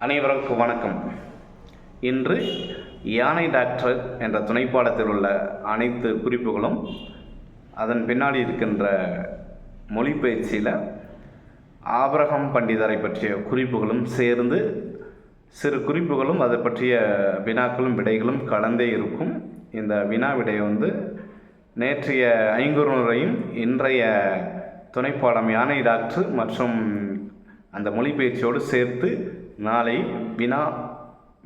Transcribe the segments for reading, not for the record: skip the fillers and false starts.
அனைவருக்கும் வணக்கம். இன்று யானை டாக்டர் என்ற துணைப்பாடத்தில் உள்ள அனைத்து குறிப்புகளும் அதன் பின்னாடி இருக்கின்ற மொழிபெயர்ச்சியில் ஆபிரகாம் பண்டிதரை பற்றிய குறிப்புகளும் சேர்ந்து சிறு குறிப்புகளும் அதை பற்றிய வினாக்களும் விடைகளும் கலந்தே இருக்கும். இந்த வினா விடையை நேற்றைய ஐங்குறுநூறையும் இன்றைய துணைப்பாடம் யானை டாக்டர் மற்றும் அந்த மொழிபெயர்ச்சியோடு சேர்த்து நாளை வினா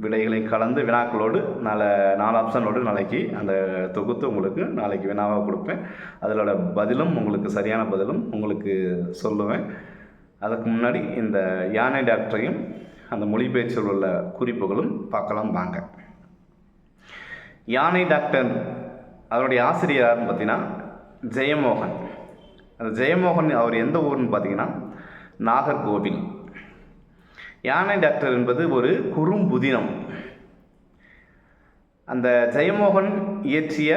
விடைகளை கலந்து வினாக்களோடு நாலு ஆப்ஷனோடு நாளைக்கு அந்த தொகுத்து உங்களுக்கு நாளைக்கு வினாவாக கொடுப்பேன். அதோட பதிலும் உங்களுக்கு சரியான பதிலும் உங்களுக்கு சொல்லுவேன். அதுக்கு முன்னாடி இந்த யானை டாக்டரையும் அந்த மொழிபெயர்ச்சியில் உள்ள குறிப்புகளும் பார்க்கலாம் வாங்க. யானை டாக்டர் அவருடைய ஆசிரியர் யாருன்னு பார்த்தீங்கன்னா ஜெயமோகன். அந்த ஜெயமோகன் அவர் எந்த ஊர்னு பார்த்தீங்கன்னா நாகர்கோவில். யானை டாக்டர் என்பது ஒரு குறும்புதினம். அந்த ஜெயமோகன் இயற்றிய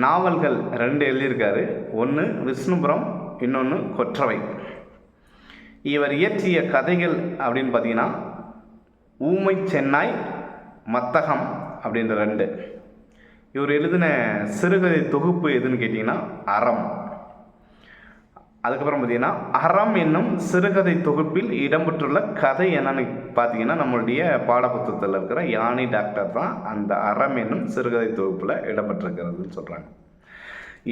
நாவல்கள் 2 எழுதியிருக்காரு. ஒன்று விஷ்ணுபுரம், இன்னொன்று கொற்றவை. இவர் இயற்றிய கதைகள் அப்படின்னு பார்த்தீங்கன்னா ஊமை சென்னாய், மத்தகம் அப்படின்ற 2. இவர் எழுதின சிறுகதை தொகுப்பு எதுன்னு கேட்டிங்கன்னா அறம். அதுக்கப்புறம் பார்த்தீங்கன்னா அறம் என்னும் சிறுகதை தொகுப்பில் இடம்பெற்றுள்ள கதை என்னன்னு பார்த்தீங்கன்னா நம்மளுடைய பாடப்புத்தகத்தில் இருக்கிற யானை டாக்டர் தான் அந்த அறம் என்னும் சிறுகதை தொகுப்பில் இடம்பெற்றிருக்கிறதுன்னு சொல்கிறாங்க.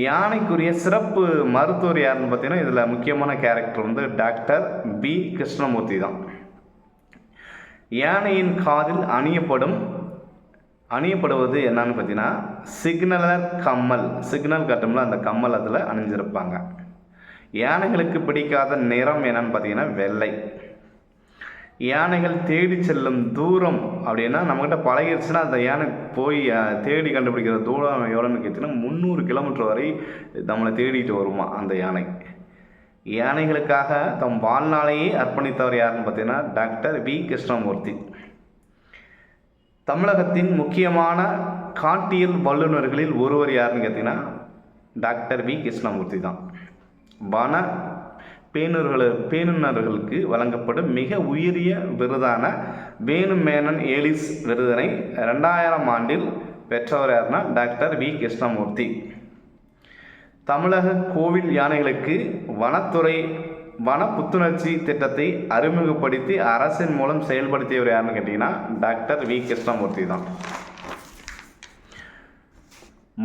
யானைக்குரிய சிறப்பு மருத்துவர் யாருன்னு பார்த்தீங்கன்னா இதில் முக்கியமான கேரக்டர் டாக்டர் பி கிருஷ்ணமூர்த்தி தான். யானையின் காதில் அணியப்படுவது என்னன்னு பார்த்தீங்கன்னா சிக்னலர் கம்மல். சிக்னல் கட்டும்ல அந்த கம்மல் அதில் அணிஞ்சிருப்பாங்க. யானைகளுக்கு பிடிக்காத நிறம் என்னன்னு பார்த்தீங்கன்னா வெள்ளை. யானைகள் தேடி செல்லும் தூரம் அப்படின்னா நம்மகிட்ட பழகிடுச்சுன்னா அந்த யானை போய் தேடி கண்டுபிடிக்கிற தூரம் எவ்வளோன்னு கேட்டிங்கன்னா 300 கிலோமீட்டர் வரை நம்மளை தேடிட்டு வருமா அந்த யானை. யானைகளுக்காக தம் வாழ்நாளையே அர்ப்பணித்தவர் யாருன்னு பார்த்தீங்கன்னா டாக்டர் வி கிருஷ்ணமூர்த்தி. தமிழகத்தின் முக்கியமான காட்டியல் வல்லுநர்களில் ஒருவர் யாருன்னு கேட்டிங்கன்னா டாக்டர் வி கிருஷ்ணமூர்த்தி தான். வன பேணுநர்களுக்கு வழங்கப்படும் மிக உயரிய விருதான வேணுமேனன் ஏலிஸ் விருதினை 2000 ஆண்டில் பெற்றவர் யாருன்னா டாக்டர் வி கிருஷ்ணமூர்த்தி. தமிழக கோவில் யானைகளுக்கு வனத்துறை வன புத்துணர்ச்சி திட்டத்தை அறிமுகப்படுத்தி அரசின் மூலம் செயல்படுத்தியவர் யாருன்னு கேட்டிங்கன்னா டாக்டர் வி கிருஷ்ணமூர்த்தி தான்.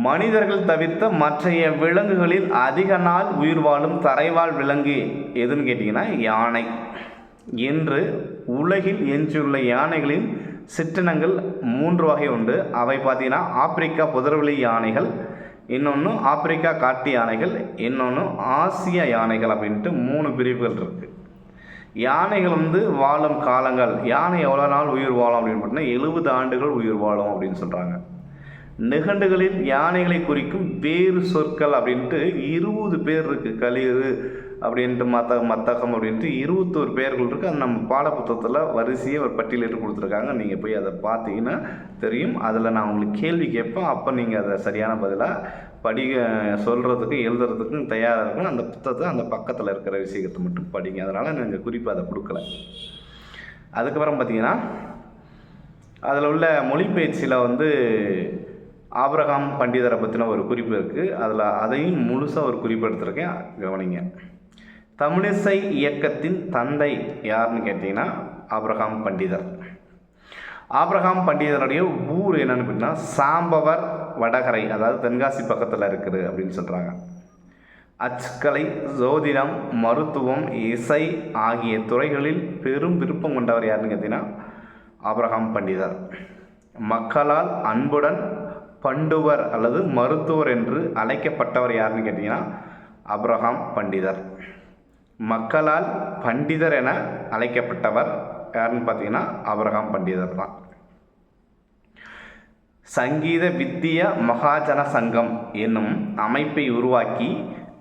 மனிதர்கள் தவிர்த்த மற்றைய விலங்குகளில் அதிக நாள் உயிர் வாழும் தரைவாழ் விலங்கு எதுன்னு கேட்டிங்கன்னா யானை. இன்று உலகில் எஞ்சியுள்ள யானைகளின் சிற்றினங்கள் 3 வகை உண்டு. அவை பார்த்தீங்கன்னா ஆப்பிரிக்கா புதர்வெளி யானைகள், இன்னொன்று ஆப்பிரிக்கா காட்டு யானைகள், இன்னொன்று ஆசிய யானைகள் அப்படின்ட்டு 3 பிரிவுகள் இருக்குது. யானைகள் வாழும் காலங்கள், யானை எவ்வளோ நாள் உயிர் வாழும் அப்படின்னு பார்த்தீங்கன்னா 70 ஆண்டுகள் உயிர் வாழும் அப்படின்னு சொல்கிறாங்க. நிகண்டுகளில் யானைகளை குறிக்கும் வேறு சொற்கள் அப்படின்ட்டு 20 பேர் இருக்குது. களிறு அப்படின்ட்டு மத்தகம் அப்படின்ட்டு 21 பேர்கள் இருக்குது. அது நம்ம பாடப்புத்தகத்தில் வரிசையை ஒரு பட்டியலிட்டு கொடுத்துருக்காங்க. நீங்கள் போய் அதை பார்த்தீங்கன்னா தெரியும். அதில் நான் உங்களுக்கு கேள்வி கேட்பேன். அப்போ நீங்கள் அதை சரியான பதிலாக சொல்கிறதுக்கு எழுதுறதுக்கும் தயாராக இருக்கும். அந்த புத்தகத்தை அந்த பக்கத்தில் இருக்கிற விஷயத்தை மட்டும் படிங்க. அதனால் நீங்கள் குறிப்பாக அதை கொடுக்கல. அதுக்கப்புறம் பார்த்தீங்கன்னா அதில் உள்ள மொழிபெயர்ச்சியில் ஆபிரகாம் பண்டிதரை பற்றின ஒரு குறிப்பு இருக்குது. அதையும் முழுசாக ஒரு குறிப்பு எடுத்திருக்கேன், கவனிங்க. தமிழிசை இயக்கத்தின் தந்தை யாருன்னு கேட்டிங்கன்னா ஆபிரகாம் பண்டிதர். ஆபிரகாம் பண்டிதருடைய ஊர் என்னன்னு பார்த்தீங்கன்னா சாம்பவர் வடகரை, அதாவது தென்காசி பக்கத்தில் இருக்குது அப்படின்னு சொல்கிறாங்க. அச்சுக்கலை, ஜோதிடம், மருத்துவம், இசை ஆகிய துறைகளில் பெரும் விருப்பம் கொண்டவர் யாருன்னு கேட்டிங்கன்னா ஆபிரகாம் பண்டிதர். மக்களால் அன்புடன் பண்டுவர் அல்லது மருத்துவர் என்று அழைக்கப்பட்டவர் யாருன்னு கேட்டிங்கன்னா ஆபிரகாம் பண்டிதர். மக்களால் பண்டிதர் என அழைக்கப்பட்டவர் யாருன்னு பார்த்தீங்கன்னா ஆபிரகாம் பண்டிதர் தான். சங்கீத வித்திய மகாஜன சங்கம் என்னும் அமைப்பை உருவாக்கி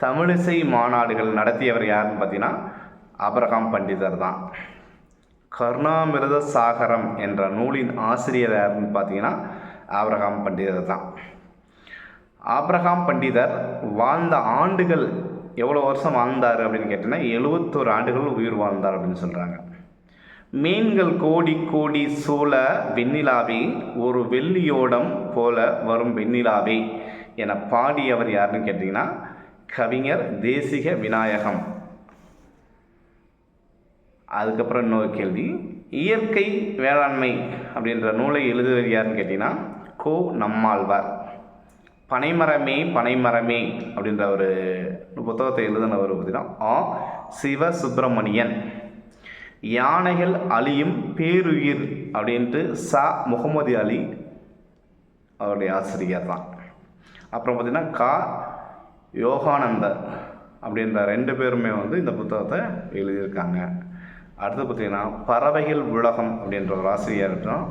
தமிழிசை மாநாடுகள் நடத்தியவர் யாருன்னு பார்த்தீங்கன்னா ஆபிரகாம் பண்டிதர் தான். கருணாமிர்த சாகரம் என்ற நூலின் ஆசிரியர் யாருன்னு பார்த்தீங்கன்னா ஆபிரகாம் பண்டிதர் தான். ஆபிரகாம் பண்டிதர் வாழ்ந்த ஆண்டுகள் எவ்வளோ வருஷம் வாழ்ந்தார் அப்படின்னு கேட்டிங்கன்னா 71 ஆண்டுகள் உயிர் வாழ்ந்தார் அப்படின்னு சொல்கிறாங்க. மீன்கள் கோடி கோடி சூழ வெண்ணிலாவே, ஒரு வெள்ளியோடம் போல வரும் வெண்ணிலாவே என பாடியவர் யாருன்னு கேட்டிங்கன்னா கவிஞர் தேசிக விநாயகம். அதுக்கப்புறம் இன்னொரு கேள்வி, இயற்கை வேளாண்மை அப்படின்ற நூலை எழுதுவது யாருன்னு கேட்டிங்கன்னா கோ. நம்மாழ்வார். பனைமரமே பனைமரமே அப்படின்ற ஒரு புத்தகத்தை எழுதினவர் பார்த்தீங்கன்னா ஆ. சிவசுப்பிரமணியன். யானைகள் அழியும் பேருயிர் அப்படின்ட்டு ச. முகமது அலி அவருடைய ஆசிரியர் தான். அப்புறம் பார்த்திங்கன்னா கா. யோகானந்தர் அப்படின்ற 2 பேருமே இந்த புத்தகத்தை எழுதியிருக்காங்க. அடுத்து பார்த்திங்கன்னா பறவைகள் உலகம் அப்படின்ற ஒரு ஆசிரியர் தான்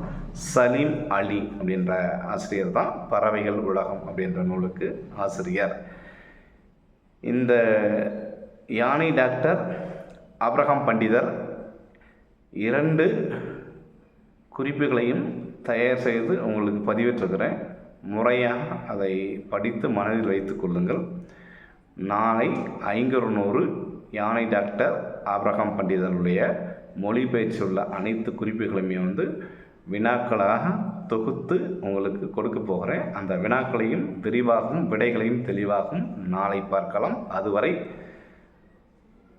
சலீம் அலி அப்படின்ற ஆசிரியர் தான் பறவைகள் உலகம் அப்படின்ற நூலுக்கு ஆசிரியர். இந்த யானை டாக்டர் ஆபிரகாம் பண்டிதர் 2 குறிப்புகளையும் தயார் செய்து உங்களுக்கு பதிவிட்டிருக்கிறேன். முறையாக அதை படித்து மனதில் வைத்து கொள்ளுங்கள். நாளை 500 யானை டாக்டர் ஆபிரகாம் பண்டிதருடைய மொழிபெயர்ச்சியுள்ள அனைத்து குறிப்புகளையுமே வினாக்களாக தொகுத்து உங்களுக்கு கொடுக்க போகிறேன். அந்த வினாக்களையும் விரிவாகவும் விடைகளையும் தெளிவாகவும் நாளை பார்க்கலாம். அதுவரை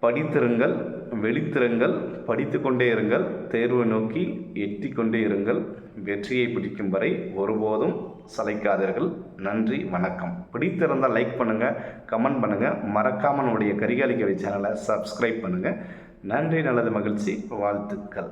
படித்திருங்கள், வெளித்திருங்கள், படித்து கொண்டே இருங்கள், தேர்வை நோக்கி எட்டி கொண்டே இருங்கள். வெற்றியை பிடிக்கும் வரை ஒருபோதும் சளைக்காதீர்கள். நன்றி, வணக்கம். பிடித்திருந்தால் லைக் பண்ணுங்கள், கமெண்ட் பண்ணுங்கள், மறக்காமல் நம்முடைய கரிகாலி கவி சேனலை சப்ஸ்கிரைப் பண்ணுங்கள். நன்றி, நல்லது, மகிழ்ச்சி, வாழ்த்துக்கள்.